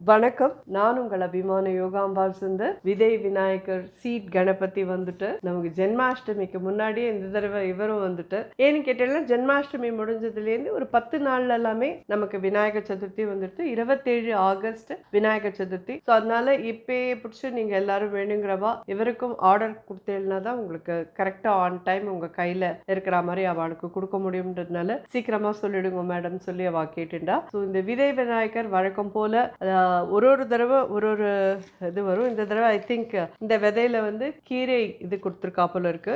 வணக்கம். நான் உங்கள் அபிமான யோகாம்பாள் சுந்தர். விதை விநாயகர் சீட் கணபதி வந்துட்டு நமக்கு ஜென்மாஷ்டமிக்கு முன்னாடியே இந்த தடவை இவரும் வந்துட்டு ஏன்னு கேட்டீங்கன்னா ஜென்மாஷ்டமி முடிஞ்சதுலேருந்து ஒரு 10 நாள்ல எல்லாமே நமக்கு விநாயகர் சதுர்த்தி வந்துட்டு 27 ஆகஸ்ட் விநாயகர் சதுர்த்தி. ஸோ அதனால இப்பயே பிடிச்சி நீங்கள் எல்லாரும் வேணுங்கிறவா இவருக்கும் ஆர்டர் கொடுத்தேன்னா தான் உங்களுக்கு கரெக்டாக ஆன் டைம் உங்கள் கையில் இருக்கிற மாதிரி அவளுக்கு கொடுக்க முடியும்ன்றதுனால சீக்கிரமாக சொல்லிடுங்க மேடம் சொல்லி அவள் கேட்டுண்டா. ஸோ இந்த விதை விநாயகர் வழக்கம் போல ஒரு தடவை ஒரு இது வரும். இந்த தடவை ஐ திங்க் இந்த விதையில வந்து கீரை இது கொடுத்துருக்காப்புல இருக்கு.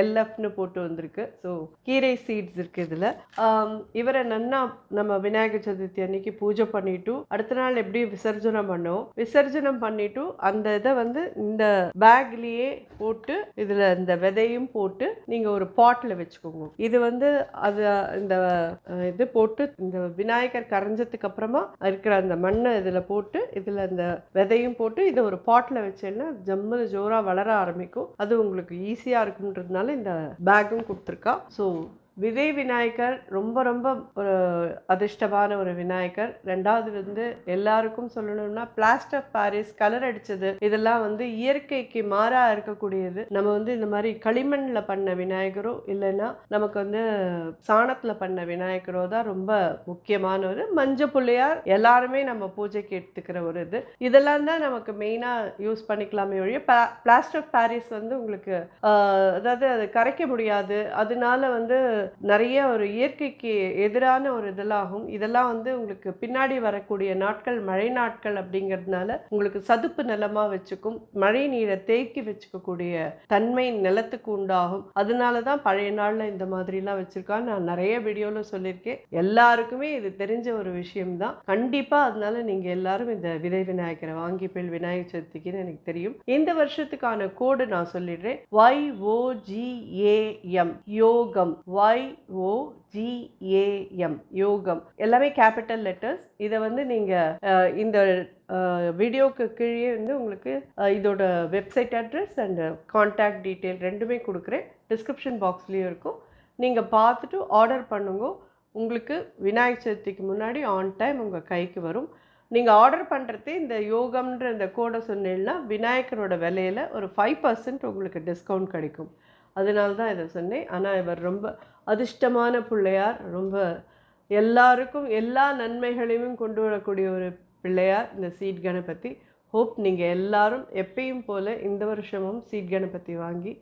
எல்எஃப்னு போட்டு வந்திருக்கு. ஸோ கீரை சீட்ஸ் இருக்கு இதுல. இவரை நன்னா நம்ம விநாயகர் சதுர்த்தி அன்னைக்கு பூஜை பண்ணிட்டு அடுத்த நாள் எப்படி விசர்ஜனம் பண்ணோம், விசர்ஜனம் பண்ணிட்டு அந்த இதை வந்து இந்த பேக்லயே போட்டு இதுல இந்த விதையும் போட்டு நீங்க ஒரு பாட்ல வச்சுக்கோங்க. இது வந்து அது இந்த இது போட்டு இந்த விநாயகர் கரைஞ்சதுக்கு அப்புறமா இருக்கிற அந்த மண்ணை இதுல போட்டு இதுல இந்த விதையும் போட்டு இதை ஒரு பாட்ல வச்சேன்னா ஜம்மு ஜோரா வளர ஆரம்பிக்கும். அது உங்களுக்கு ஈஸியா இருக்குன்றதுனால இந்த பேக்கும் கொடுத்துருக்கா. ஸோ விதை விநாயகர் ரொம்ப ரொம்ப ஒரு அதிர்ஷ்டமான ஒரு விநாயகர். ரெண்டாவது வந்து எல்லாருக்கும் சொல்லணும்னா பிளாஸ்டர் ஆஃப் பாரிஸ் கலர் அடிச்சது இதெல்லாம் வந்து இயற்கைக்கு மாறா இருக்கக்கூடியது. நம்ம வந்து இந்த மாதிரி களிமண்ல பண்ண விநாயகரோ இல்லைன்னா நமக்கு வந்து சாணத்துல பண்ண விநாயகரோ தான் ரொம்ப முக்கியமான ஒரு மஞ்சள் பிள்ளையார் எல்லாருமே நம்ம பூஜைக்கு எடுத்துக்கிற ஒரு இது. இதெல்லாம் தான் நமக்கு மெயினா யூஸ் பண்ணிக்கலாமே ஒழிய பிளாஸ்டர் ஆஃப் பாரிஸ் வந்து உங்களுக்கு அதாவது அது கரைக்க முடியாது. அதனால வந்து நிறைய ஒரு இயற்கைக்கு எதிரான ஒரு இதெல்லாகும். இதெல்லாம் வந்து உங்களுக்கு பின்னாடி வரக்கூடிய நாட்கள் மழை நாட்கள் அப்படிங்கிறதுனால உங்களுக்கு சதுப்பு நிலமா வச்சுக்கும், மழை நீரை தேக்கி வச்சுக்கக்கூடிய தன்மை நிலத்துக்கு உண்டாகும். அதனாலதான் பழைய நாள்ல இந்த மாதிரிலாம் வச்சிருக்கான்னு நான் நிறைய வீடியோல சொல்லியிருக்கேன். எல்லாருக்குமே இது தெரிஞ்ச ஒரு விஷயம்தான் கண்டிப்பா. அதனால நீங்க எல்லாரும் இந்த விதை விநாயகரை வாங்கி போய் விநாயகர் சதுர்த்திக்குன்னு எனக்கு தெரியும். இந்த வருஷத்துக்கான கோடு நான் சொல்லிடுறேன். YOGAM யோகம். YOGAM யோகம் எல்லாமே கேபிட்டல் லெட்டர்ஸ். இதை வந்து நீங்க இந்த வீடியோக்கு கீழே வந்து உங்களுக்கு இதோட website address and contact detail ரெண்டுமே கொடுக்குறேன். டிஸ்கிரிப்ஷன் பாக்ஸ்லேயும் இருக்கும். நீங்கள் பார்த்துட்டு ஆர்டர் பண்ணுங்க. உங்களுக்கு விநாயகர் சதுர்த்திக்கு முன்னாடி ஆன் டைம் உங்கள் கைக்கு வரும். நீங்கள் ஆர்டர் பண்ணுறது இந்த யோகம்ன்ற இந்த கோடை சொன்னீங்கன்னா விநாயகரோட விலையில் ஒரு 5% உங்களுக்கு டிஸ்கவுண்ட் கிடைக்கும். அதனால தான் இதை சொன்னேன். ஆனால் இவர் ரொம்ப அதிர்ஷ்டமான பிள்ளையார். ரொம்ப எல்லாருக்கும் எல்லா நன்மைகளையும் கொண்டு வரக்கூடிய ஒரு பிள்ளையார் இந்த சீட் கணபதி. ஹோப் நீங்கள் எல்லாரும் எப்பயும் போல் இந்த வருஷமும் சீட் கணபதி வாங்கி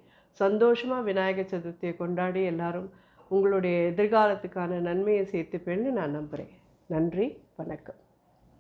சந்தோஷமாக விநாயகர் சதுர்த்தியை கொண்டாடி எல்லாரும் உங்களுடைய எதிர்காலத்துக்கான நன்மையை சேர்த்துப்பேன்னு நான் நம்புகிறேன். நன்றி, வணக்கம்.